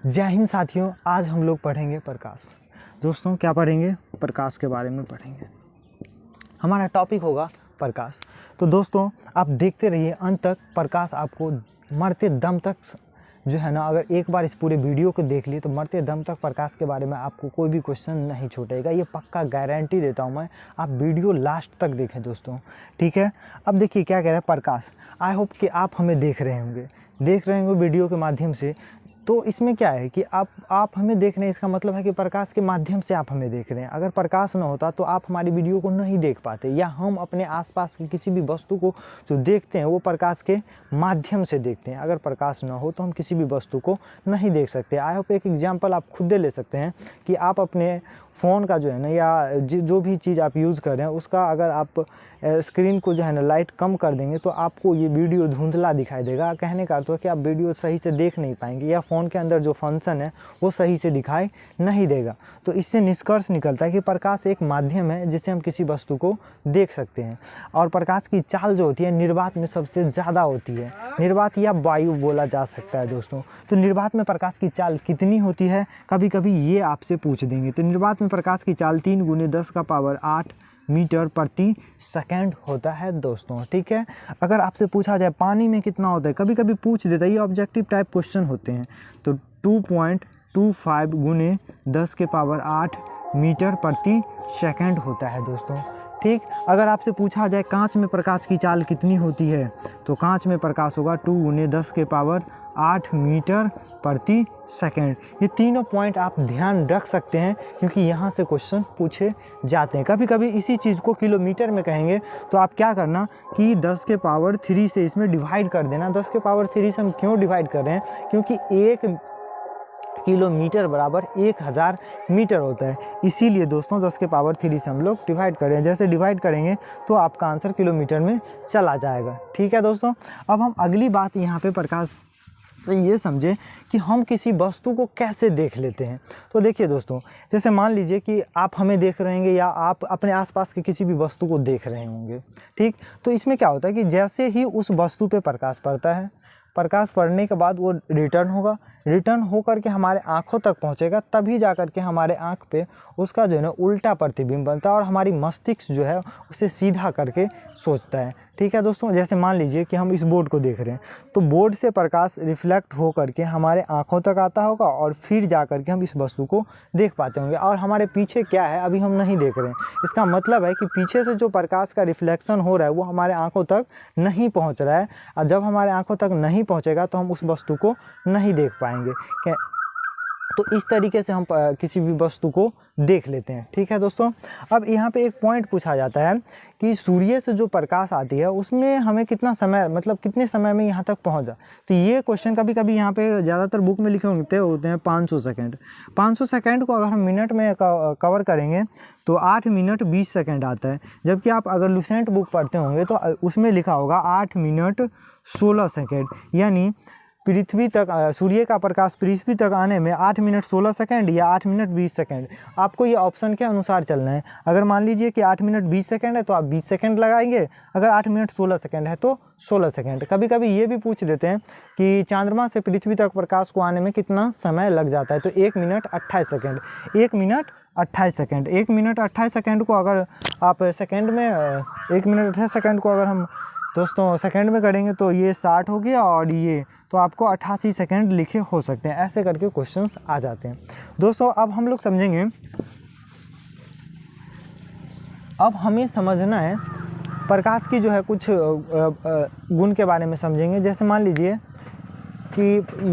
जय हिंद साथियों, आज हम लोग पढ़ेंगे प्रकाश। दोस्तों क्या पढ़ेंगे? प्रकाश के बारे में पढ़ेंगे। हमारा टॉपिक होगा प्रकाश। तो दोस्तों आप देखते रहिए अंत तक। प्रकाश आपको मरते दम तक जो है ना, अगर एक बार इस पूरे वीडियो को देख लिए तो मरते दम तक प्रकाश के बारे में आपको कोई भी क्वेश्चन नहीं छूटेगा। ये पक्का गारंटी देता हूँ मैं। आप वीडियो लास्ट तक देखें दोस्तों, ठीक है। अब देखिए क्या कह रहा है प्रकाश। आई होप कि आप हमें देख रहे होंगे वीडियो के माध्यम से। तो इसमें क्या है कि आप हमें देख रहे हैं, इसका मतलब है कि प्रकाश के माध्यम से आप हमें देख रहे हैं। अगर प्रकाश ना होता तो आप हमारी वीडियो को नहीं देख पाते, या हम अपने आसपास की किसी भी वस्तु को जो देखते हैं वो प्रकाश के माध्यम से देखते हैं। अगर प्रकाश ना हो तो हम किसी भी वस्तु को नहीं देख सकते। आई होप एक एग्जांपल आप खुद ले सकते हैं कि आप अपने फ़ोन का जो है ना, या जो भी चीज़ आप यूज़ कर रहे हैं उसका अगर आप स्क्रीन को जो है ना लाइट कम कर देंगे तो आपको ये वीडियो धुंधला दिखाई देगा। कहने का अर्थ है कि आप वीडियो सही से देख नहीं पाएंगे, या फ़ोन के अंदर जो फंक्शन है वो सही से दिखाई नहीं देगा। तो इससे निष्कर्ष निकलता है कि प्रकाश एक माध्यम है जिससे हम किसी वस्तु को देख सकते हैं। और प्रकाश की चाल जो होती है निर्वात में सबसे ज़्यादा होती है। निर्वात या वायु बोला जा सकता है दोस्तों। तो निर्वात में प्रकाश की चाल कितनी होती है, कभी कभी ये आपसे पूछ देंगे। तो निर्वात में प्रकाश की चाल 3 × 10⁸ मीटर प्रति सेकंड होता है दोस्तों, ठीक है। अगर आपसे पूछा जाए पानी में कितना होता है, कभी कभी पूछ देता है, ये ऑब्जेक्टिव टाइप क्वेश्चन होते हैं। तो 2.25 × 10⁸ मीटर प्रति सेकंड होता है दोस्तों, ठीक। अगर आपसे पूछा जाए कांच में प्रकाश की चाल कितनी होती है, तो कांच में प्रकाश होगा 2 × 10⁸ मीटर प्रति सेकंड। ये तीनों पॉइंट आप ध्यान रख सकते हैं क्योंकि यहाँ से क्वेश्चन पूछे जाते हैं। कभी कभी इसी चीज़ को किलोमीटर में कहेंगे तो आप क्या करना कि 10⁻³ से इसमें डिवाइड कर देना। 10⁻³ से हम क्यों डिवाइड कर रहे हैं, क्योंकि 1 किलोमीटर बराबर 1000 मीटर होता है। इसीलिए दोस्तों 10⁻³ से हम लोग डिवाइड कर रहे हैं। जैसे डिवाइड करेंगे तो आपका आंसर किलोमीटर में चला जाएगा, ठीक है दोस्तों। अब हम अगली बात यहाँ पे प्रकाश तो ये समझे कि हम किसी वस्तु को कैसे देख लेते हैं। तो देखिए दोस्तों, जैसे मान लीजिए कि आप हमें देख रहे होंगे या आप अपने आसपास की किसी भी वस्तु को देख रहे होंगे, ठीक। तो इसमें क्या होता है कि जैसे ही उस वस्तु पे प्रकाश पड़ता है, प्रकाश पड़ने के बाद वो रिटर्न होकर के हमारे आँखों तक पहुँचेगा, तभी जा कर के हमारे आँख पे उसका जो है ना उल्टा प्रतिबिंब बनता है और हमारी मस्तिष्क जो है उसे सीधा करके सोचता है, ठीक है दोस्तों। जैसे मान लीजिए कि हम इस बोर्ड को देख रहे हैं, तो बोर्ड से प्रकाश रिफ्लेक्ट हो करके हमारे आँखों तक आता होगा और फिर जा कर के हम इस वस्तु को देख पाते होंगे। और हमारे पीछे क्या है अभी हम नहीं देख रहे हैं, इसका मतलब है कि पीछे से जो प्रकाश का रिफ्लेक्शन हो रहा है वो हमारे आँखों तक नहीं पहुँच रहा है। और जब हमारे आँखों तक नहीं पहुँचेगा तो हम उस वस्तु को नहीं देख पाएंगे। तो इस तरीके से हम किसी भी वस्तु को देख लेते हैं, ठीक है दोस्तों। अब यहाँ पे एक पॉइंट पूछा जाता है कि सूर्य से जो प्रकाश आती है उसमें हमें कितना समय, मतलब कितने समय में यहाँ तक पहुँच जाए। तो ये क्वेश्चन कभी कभी यहाँ पे ज़्यादातर बुक में लिखे होते हैं 500 सेकंड। 500 सेकंड को अगर हम मिनट में कवर करेंगे तो 8 मिनट 20 सेकंड आता है। जबकि आप अगर लुसेंट बुक पढ़ते होंगे तो उसमें लिखा होगा 8 मिनट 16 सेकंड। यानी पृथ्वी तक सूर्य का प्रकाश पृथ्वी तक आने में 8 मिनट 16 सेकंड या 8 मिनट 20 सेकंड। आपको ये ऑप्शन के अनुसार चलना है। अगर मान लीजिए कि 8 मिनट 20 सेकंड है तो आप 20 सेकंड लगाएंगे, अगर 8 मिनट 16 सेकंड है तो 16 सेकंड। कभी कभी ये भी पूछ देते हैं कि चंद्रमा से पृथ्वी तक प्रकाश को आने में कितना समय लग जाता है, तो 1 minute 28 second. 1 minute 28 second. 1 minute 28 second को अगर आप सेकंड में 1 मिनट 28 सेकंड को अगर हम दोस्तों सेकंड में करेंगे तो ये 60 हो गया, और ये तो आपको 88 सेकंड लिखे हो सकते हैं। ऐसे करके क्वेश्चंस आ जाते हैं दोस्तों। अब हम लोग समझेंगे, अब हमें समझना है प्रकाश की जो है कुछ गुण के बारे में समझेंगे। जैसे मान लीजिए कि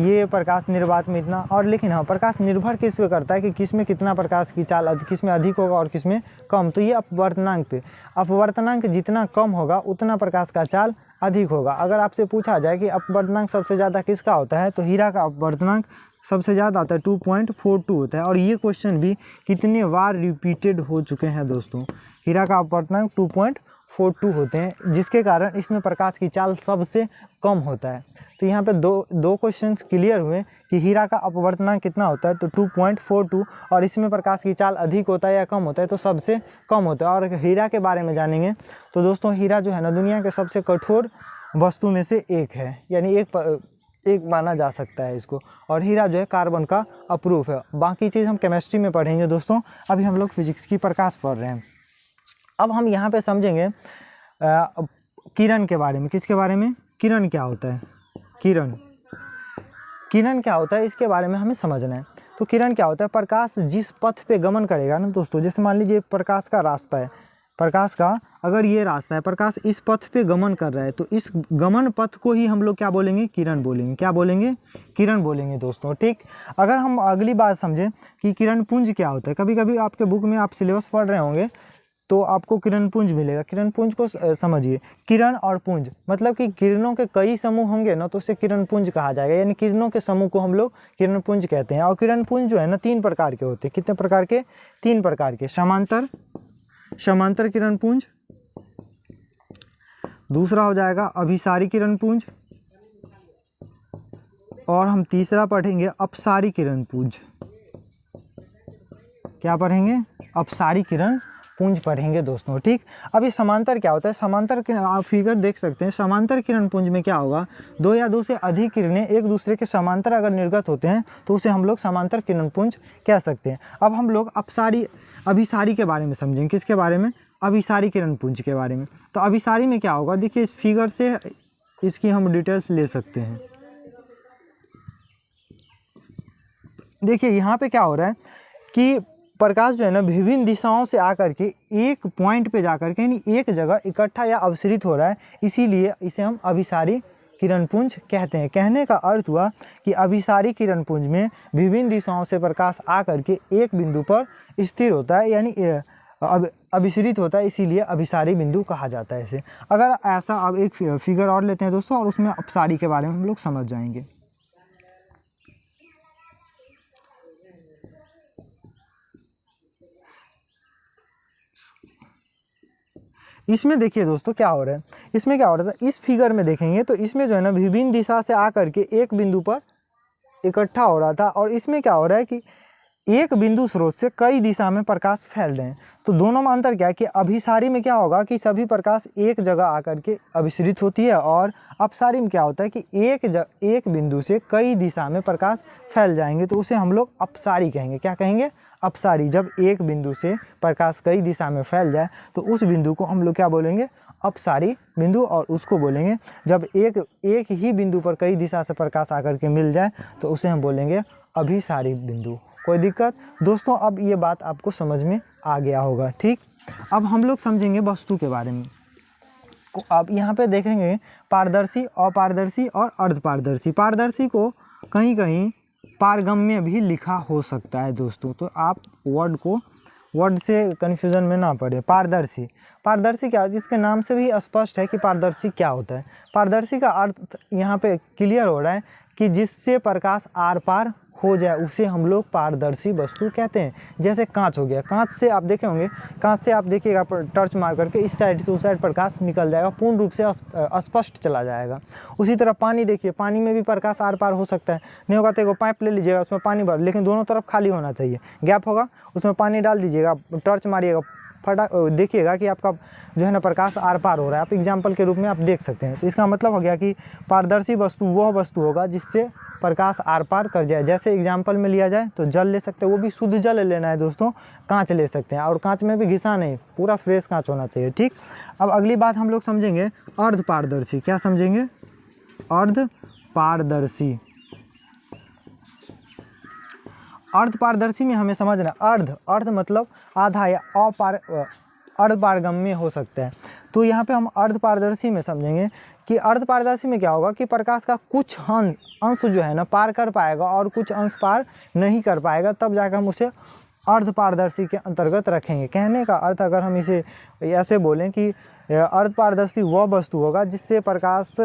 ये प्रकाश निर्वात में इतना, और लेकिन हाँ प्रकाश निर्भर किस पे करता है कि किस में कितना प्रकाश की चाल, किस में अधिक होगा और किस में कम। तो ये अपवर्तनांक पे, अपवर्तनांक जितना कम होगा उतना प्रकाश का चाल अधिक होगा। अगर आपसे पूछा जाए कि अपवर्तनांक सबसे ज़्यादा किसका होता है, तो हीरा का अपवर्तनांक सबसे ज़्यादा आता है, 2.42 होता है। और ये क्वेश्चन भी कितने बार रिपीटेड हो चुके हैं दोस्तों। हीरा का अपवर्तनांक 2.42 होते हैं, जिसके कारण इसमें प्रकाश की चाल सबसे कम होता है। तो यहाँ पे दो क्वेश्चन क्लियर हुए कि हीरा का अपवर्तनांक कितना होता है, तो 2.42, और इसमें प्रकाश की चाल अधिक होता है या कम होता है, तो सबसे कम होता है। और हीरा के बारे में जानेंगे तो दोस्तों हीरा जो है ना दुनिया के सबसे कठोर वस्तु में से एक है। यानी एक एक माना जा सकता है इसको। और हीरा जो है कार्बन का अप्रूफ है। बाकी चीज़ हम केमिस्ट्री में पढ़ेंगे दोस्तों, अभी हम लोग फिजिक्स की प्रकाश पढ़ रहे हैं। अब हम यहाँ पे समझेंगे किरण के बारे में। किसके बारे में? किरण क्या होता है, किरण क्या होता है, इसके बारे में हमें समझना है। तो किरण क्या होता है? प्रकाश जिस पथ पे गमन करेगा ना दोस्तों, जैसे मान लीजिए प्रकाश का रास्ता है, प्रकाश का अगर ये रास्ता है, प्रकाश इस पथ पे गमन कर रहा है, तो इस गमन पथ को ही हम लोग क्या बोलेंगे? किरण बोलेंगे। क्या बोलेंगे? किरण बोलेंगे दोस्तों, ठीक। अगर हम अगली बात समझें कि किरण पुंज क्या होता है, कभी कभी आपके बुक में आप सिलेबस पढ़ रहे होंगे तो आपको किरण पुंज मिलेगा। किरण पुंज को समझिए, किरण और पुंज मतलब कि किरणों के कई समूह होंगे ना, तो उसे किरण पुंज कहा जाएगा, यानी किरणों के समूह को हम लोग किरण पुंज कहते हैं। और किरण पुंज जो है ना 3 प्रकार के होते हैं। कितने प्रकार के? 3 प्रकार के। समांतर किरण पुंज, दूसरा हो जाएगा अभिसारी किरण पुंज, और हम तीसरा पढ़ेंगे अपसारी किरण पुंज। क्या पढ़ेंगे? अपसारी किरण पुंज पढ़ेंगे दोस्तों, ठीक। अभी समांतर क्या होता है? समांतर आप फिगर देख सकते हैं। समांतर किरण पुंज में क्या होगा? 2 या 2 से अधिक किरणें एक दूसरे के समांतर अगर निर्गत होते हैं तो उसे हम लोग समांतर किरण पुंज कह सकते हैं। अब हम लोग अभिसारी के बारे में समझेंगे। किसके बारे में? अभिसारी किरण पुंज के बारे में। तो अभिसारी में क्या होगा? देखिए इस फिगर से इसकी हम डिटेल्स ले सकते हैं। देखिए यहाँ पे क्या हो रहा है कि प्रकाश जो है ना विभिन्न दिशाओं से आकर के एक पॉइंट पे जाकर के यानी एक जगह इकट्ठा या अवसरित हो रहा है, इसीलिए इसे हम अभिसारी किरण पुंज कहते हैं। कहने का अर्थ हुआ कि अभिसारी किरण पुंज में विभिन्न दिशाओं से प्रकाश आकर के एक बिंदु पर स्थिर होता है, यानी अभिसरित होता है, इसीलिए अभिसारी बिंदु कहा जाता है इसे। अगर ऐसा अब एक फिगर और लेते हैं दोस्तों, और उसमें अपसारी के बारे में हम लोग समझ जाएंगे। इसमें देखिए दोस्तों क्या हो रहा है, इसमें क्या हो रहा था, इस फिगर में देखेंगे तो इसमें जो है ना विभिन्न दिशा से आकर के एक बिंदु पर इकट्ठा हो रहा था, और इसमें क्या हो रहा है कि एक बिंदु स्रोत से कई दिशा में प्रकाश फैल रहे हैं। तो दोनों में अंतर क्या है कि अभिसारी में क्या होगा कि सभी प्रकाश एक जगह आकर के अभिसरित होती है, और अपसारी में क्या होता है कि एक बिंदु से कई दिशा में प्रकाश फैल जाएंगे, तो उसे हम लोग अपसारी कहेंगे। क्या कहेंगे? अपसारी। जब एक बिंदु से प्रकाश कई दिशा में फैल जाए तो उस बिंदु को हम लोग क्या बोलेंगे? अपसारी बिंदु। और उसको बोलेंगे जब एक ही बिंदु पर कई दिशा से प्रकाश आकर के मिल जाए तो उसे हम बोलेंगे अभिसारी बिंदु। कोई दिक्कत दोस्तों? अब ये बात आपको समझ में आ गया होगा, ठीक। अब हम लोग समझेंगे वस्तु के बारे में। अब यहाँ पे देखेंगे पारदर्शी, अपारदर्शी और अर्धपारदर्शी। पारदर्शी को कहीं कहीं पारगम्य भी लिखा हो सकता है दोस्तों, तो आप वर्ड से कन्फ्यूज़न में ना पड़े। पारदर्शी क्या है? इसके नाम से भी स्पष्ट है कि पारदर्शी क्या होता है। पारदर्शी का अर्थ यहाँ पे क्लियर हो रहा है कि जिससे प्रकाश आर पार हो जाए उसे हम लोग पारदर्शी वस्तु कहते हैं। जैसे कांच हो गया, कांच से आप देखे होंगे, कांच से आप देखिएगा टर्च मार करके इस साइड से उस साइड प्रकाश निकल जाएगा, पूर्ण रूप से स्पष्ट चला जाएगा। उसी तरह पानी देखिए, पानी में भी प्रकाश आर पार हो सकता है। नहीं होगा तो एगो पाइप ले लीजिएगा, उसमें पानी भर, लेकिन दोनों तरफ खाली होना चाहिए, गैप होगा, उसमें पानी डाल दीजिएगा, टर्च मारिएगा, देखिएगा कि आपका जो है ना प्रकाश आर पार हो रहा है। आप एग्जाम्पल के रूप में आप देख सकते हैं। तो इसका मतलब हो गया कि पारदर्शी वस्तु वह वस्तु होगा जिससे प्रकाश आर पार कर जाए। जैसे एग्जाम्पल में लिया जाए तो जल ले सकते हैं, वो भी शुद्ध जल लेना है दोस्तों। कांच ले सकते हैं, और कांच में भी घिसा नहीं, पूरा फ्रेश कांच होना चाहिए, ठीक। अब अगली बात हम लोग समझेंगे अर्धपारदर्शी। क्या समझेंगे? अर्धपारदर्शी। अर्धपारदर्शी में हमें समझना, अर्ध मतलब आधा या अर्धपारगम्य हो सकता है। तो यहाँ पे हम अर्धपारदर्शी में समझेंगे कि अर्धपारदर्शी में क्या होगा कि प्रकाश का कुछ अंश जो है ना पार कर पाएगा और कुछ अंश पार नहीं कर पाएगा, तब जाकर हम उसे अर्धपारदर्शी के अंतर्गत रखेंगे। कहने का अर्थ अगर हम इसे ऐसे बोलें कि अर्धपारदर्शी वह वस्तु होगा जिससे प्रकाश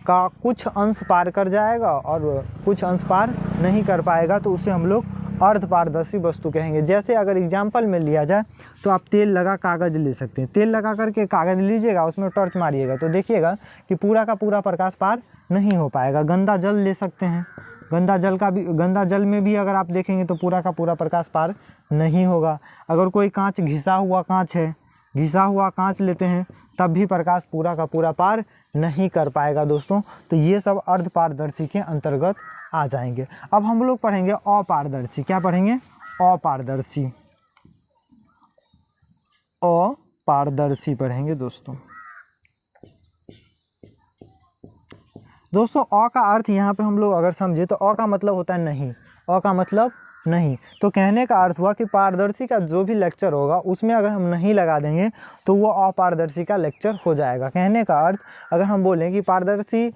का कुछ अंश पार कर जाएगा और कुछ अंश पार नहीं कर पाएगा, तो उसे हम लोग अर्धपारदर्शी वस्तु कहेंगे। जैसे अगर एग्जाम्पल में लिया जाए तो आप तेल लगा कागज़ ले सकते हैं। तेल लगा करके कागज़ लीजिएगा, उसमें टॉर्च मारिएगा तो देखिएगा कि पूरा का पूरा प्रकाश पार नहीं हो पाएगा। गंदा जल ले सकते हैं, गंदा जल में भी अगर आप देखेंगे तो पूरा का पूरा प्रकाश पार नहीं होगा। अगर कोई कांच घिसा हुआ कांच लेते हैं तब भी प्रकाश पूरा का पूरा पार नहीं कर पाएगा दोस्तों। तो ये सब अर्धपारदर्शी के अंतर्गत आ जाएंगे। अब हम लोग पढ़ेंगे अपारदर्शी। क्या पढ़ेंगे? अपारदर्शी। अपारदर्शी पढ़ेंगे दोस्तों। दोस्तों अ का अर्थ यहाँ पे हम लोग अगर समझे तो अ का मतलब होता है नहीं। अ का मतलब नहीं। तो कहने का अर्थ हुआ कि पारदर्शी का जो भी लेक्चर होगा उसमें अगर हम नहीं लगा देंगे तो वो अपारदर्शी का लेक्चर हो जाएगा। कहने का अर्थ अगर हम बोलें कि पारदर्शी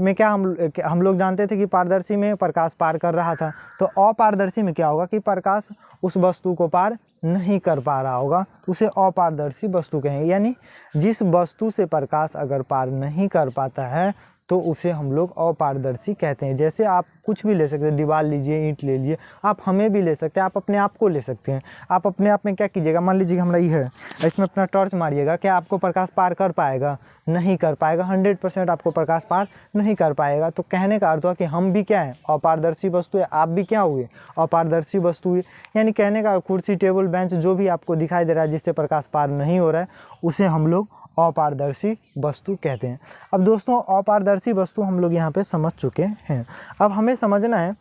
में क्या हम लोग जानते थे कि पारदर्शी में प्रकाश पार कर रहा था, तो अपारदर्शी में क्या होगा कि प्रकाश उस वस्तु को पार नहीं कर पा रहा होगा, उसे अपारदर्शी वस्तु कहेंगे। यानी जिस वस्तु से प्रकाश अगर पार नहीं कर पाता है तो उसे हम लोग अपारदर्शी कहते हैं। जैसे आप कुछ भी ले सकते हैं, दीवार लीजिए, ईंट ले लिए, आप हमें भी ले सकते हैं, आप अपने आप को ले सकते हैं। आप अपने आप में क्या कीजिएगा, मान लीजिए हमारा ये है, इसमें अपना टॉर्च मारिएगा, क्या आपको प्रकाश पार कर पाएगा? नहीं कर पाएगा। 100% आपको प्रकाश पार नहीं कर पाएगा। तो कहने का अर्थ हुआ कि हम भी क्या है? अपारदर्शी वस्तु है। आप भी क्या हुए? अपारदर्शी वस्तु हुए। यानी कहने का कुर्सी, टेबल, बेंच जो भी आपको दिखाई दे रहा है जिससे प्रकाश पार नहीं हो रहा है, उसे हम लोग अपारदर्शी वस्तु कहते हैं। अब दोस्तों अपारदर्शी वस्तु हम लोग यहाँ पे समझ चुके हैं। अब हमें समझना है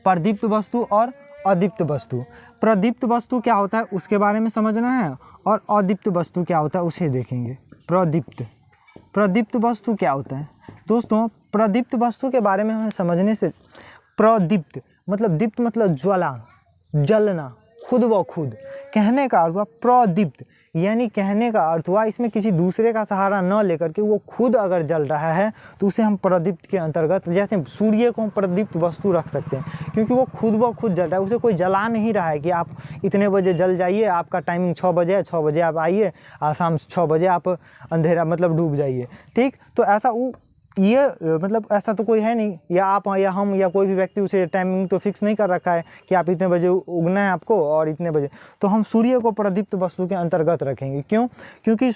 प्रदीप्त वस्तु और अदीप्त वस्तु। प्रदीप्त वस्तु क्या होता है उसके बारे में समझना है, और अदीप्त वस्तु क्या होता है उसे देखेंगे। प्रदीप्त वस्तु क्या होता है दोस्तों? प्रदीप्त वस्तु के बारे में हमें समझने से, प्रदीप्त मतलब दीप्त मतलब ज्वाला, जलना, खुद व खुद। कहने का अर्थ हुआ प्रदीप्त, यानी कहने का अर्थ हुआ इसमें किसी दूसरे का सहारा न लेकर के वो खुद अगर जल रहा है तो उसे हम प्रदीप्त के अंतर्गत, जैसे सूर्य को हम प्रदीप्त वस्तु रख सकते हैं क्योंकि वो खुद व खुद जल रहा है। उसे कोई जला नहीं रहा है कि आप इतने बजे जल जाइए, आपका टाइमिंग 6 बजे है, 6 बजे आप आइए, शाम 6 बजे आप अंधेरा मतलब डूब जाइए। ठीक, तो ऐसा ये मतलब ऐसा तो कोई है नहीं, या आप या हम या कोई भी व्यक्ति उसे टाइमिंग तो फिक्स नहीं कर रखा है कि आप इतने बजे उगना है आपको और इतने बजे। तो हम सूर्य को प्रदीप्त वस्तु के अंतर्गत रखेंगे। क्यों? क्योंकि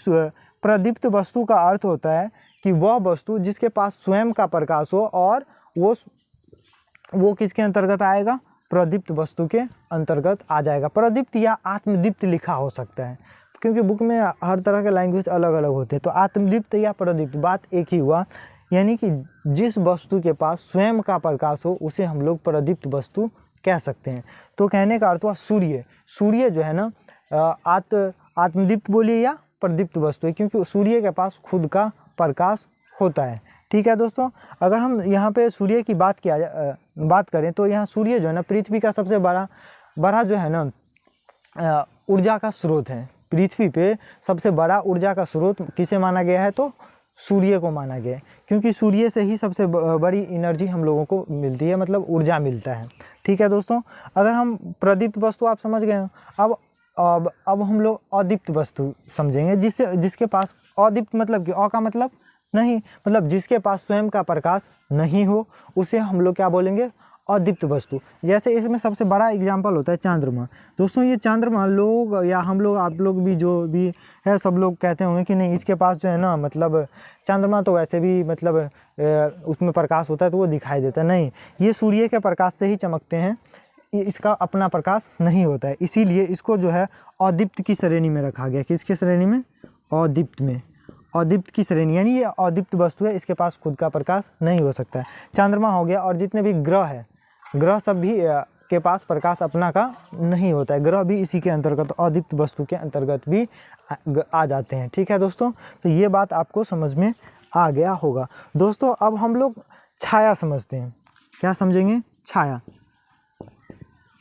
प्रदीप्त वस्तु का अर्थ होता है कि वह वस्तु जिसके पास स्वयं का प्रकाश हो, और वो किसके अंतर्गत आएगा? प्रदीप्त वस्तु के अंतर्गत आ जाएगा। प्रदीप्त या आत्मदीप्त लिखा हो सकता है क्योंकि बुक में हर तरह के लैंग्वेज अलग अलग होते हैं। तो आत्मदीप्त या प्रदीप्त बात एक ही हुआ, यानी कि जिस वस्तु के पास स्वयं का प्रकाश हो उसे हम लोग प्रदीप्त वस्तु कह सकते हैं। तो कहने का अर्थ हुआ सूर्य जो है ना आत्मदीप्त बोलिए या प्रदीप्त वस्तु है, क्योंकि सूर्य के पास खुद का प्रकाश होता है। ठीक है दोस्तों, अगर हम यहाँ पे सूर्य की बात करें तो यहाँ सूर्य जो है ना पृथ्वी का सबसे बड़ा जो है ना ऊर्जा का स्रोत है। पृथ्वी पे सबसे बड़ा ऊर्जा का स्रोत किसे माना गया है? तो सूर्य को माना गया है, क्योंकि सूर्य से ही सबसे बड़ी एनर्जी हम लोगों को मिलती है, मतलब ऊर्जा मिलता है। ठीक है दोस्तों, अगर हम प्रदीप्त वस्तु आप समझ गए हो, अब हम लोग अदीप्त वस्तु समझेंगे, जिसके पास अदीप्त मतलब कि अ का मतलब नहीं, मतलब जिसके पास स्वयं का प्रकाश नहीं हो उसे हम लोग क्या बोलेंगे? अदीप्त वस्तु। जैसे इसमें सबसे बड़ा एग्जाम्पल होता है चंद्रमा। दोस्तों ये चंद्रमा लोग या हम लोग, आप लोग भी जो भी है सब लोग कहते होंगे कि नहीं इसके पास जो है ना मतलब चंद्रमा तो वैसे भी मतलब उसमें प्रकाश होता है तो वो दिखाई देता है। नहीं, ये सूर्य के प्रकाश से ही चमकते हैं, इसका अपना प्रकाश नहीं होता है, इसीलिए इसको जो है अदीप्त की श्रेणी में रखा गया। किसके श्रेणी में? अदीप्त में। अदीप्त की श्रेणी, यानी ये अदीप्त वस्तु है, इसके पास खुद का प्रकाश नहीं हो सकता है। चंद्रमा हो गया, और जितने भी ग्रह है, ग्रह सब भी के पास प्रकाश अपना का नहीं होता है, ग्रह भी इसी के अंतर्गत अदीप्त वस्तु के अंतर्गत भी आ जाते हैं। ठीक है दोस्तों, तो ये बात आपको समझ में आ गया होगा। दोस्तों अब हम लोग छाया समझते हैं। क्या समझेंगे? छाया।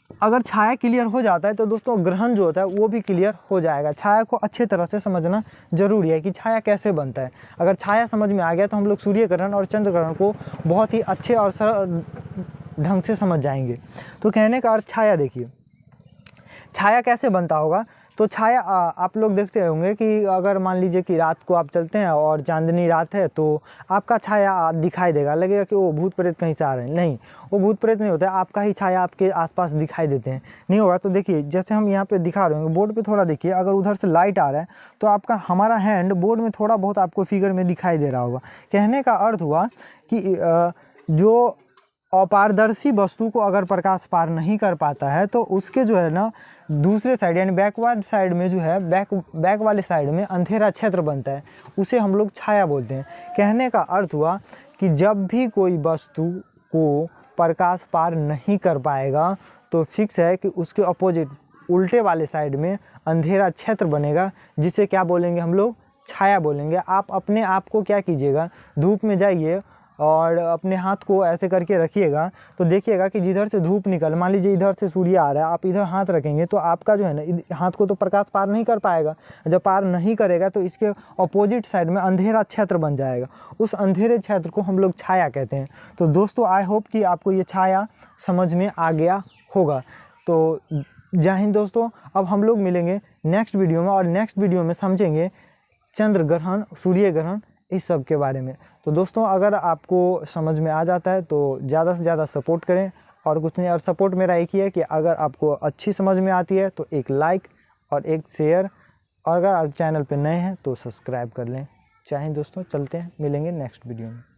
अगर छाया क्लियर हो जाता है तो दोस्तों ग्रहण जो होता है वो भी क्लियर हो जाएगा। छाया को अच्छे तरह से समझना जरूरी है कि छाया कैसे बनता है। अगर छाया समझ में आ गया तो हम लोग सूर्य ग्रहण और चंद्र ग्रहण को बहुत ही अच्छे और सरल ढंग से समझ जाएंगे। तो कहने का अर्थ छाया, देखिए छाया कैसे बनता होगा। तो छाया आप लोग देखते होंगे कि अगर मान लीजिए कि रात को आप चलते हैं और चांदनी रात है तो आपका छाया दिखाई देगा, लगेगा कि वो भूत प्रेत कहीं से आ रहे हैं। नहीं, वो भूत प्रेत नहीं होता है, आपका ही छाया आपके आसपास दिखाई देते हैं। नहीं होगा तो देखिए जैसे हम यहाँ पे दिखा रहे होंगे बोर्ड पे, थोड़ा देखिए, अगर उधर से लाइट आ रहा है तो आपका हमारा हैंड बोर्ड में थोड़ा बहुत आपको फिगर में दिखाई दे रहा होगा। कहने का अर्थ हुआ कि जो अपारदर्शी वस्तु को अगर प्रकाश पार नहीं कर पाता है तो उसके जो है ना दूसरे साइड यानी बैकवर्ड साइड में जो है बैक वाले साइड में अंधेरा क्षेत्र बनता है, उसे हम लोग छाया बोलते हैं। कहने का अर्थ हुआ कि जब भी कोई वस्तु को प्रकाश पार नहीं कर पाएगा तो फिक्स है कि उसके अपोजिट उल्टे वाले साइड में अंधेरा क्षेत्र बनेगा, जिसे क्या बोलेंगे हम लोग, छाया बोलेंगे। आप अपने आप को क्या कीजिएगा, धूप में जाइए और अपने हाथ को ऐसे करके रखिएगा तो देखिएगा कि जिधर से धूप निकल, मान लीजिए इधर से सूर्य आ रहा है, आप इधर हाथ रखेंगे तो आपका जो है ना हाथ को तो प्रकाश पार नहीं कर पाएगा। जब पार नहीं करेगा तो इसके अपोजिट साइड में अंधेरा क्षेत्र बन जाएगा, उस अंधेरे क्षेत्र को हम लोग छाया कहते हैं। तो दोस्तों आई होप कि आपको ये छाया समझ में आ गया होगा। तो जय हिंद दोस्तों। अब हम लोग मिलेंगे नेक्स्ट वीडियो में और नेक्स्ट वीडियो में समझेंगे चंद्र ग्रहण, सूर्य ग्रहण, इस सब के बारे में। तो दोस्तों अगर आपको समझ में आ जाता है तो ज़्यादा से ज़्यादा सपोर्ट करें और कुछ नहीं। और सपोर्ट मेरा एक ही है कि अगर आपको अच्छी समझ में आती है तो एक लाइक और एक शेयर, और अगर आप चैनल पर नए हैं तो सब्सक्राइब कर लें। चाहे दोस्तों, चलते हैं, मिलेंगे नेक्स्ट वीडियो में।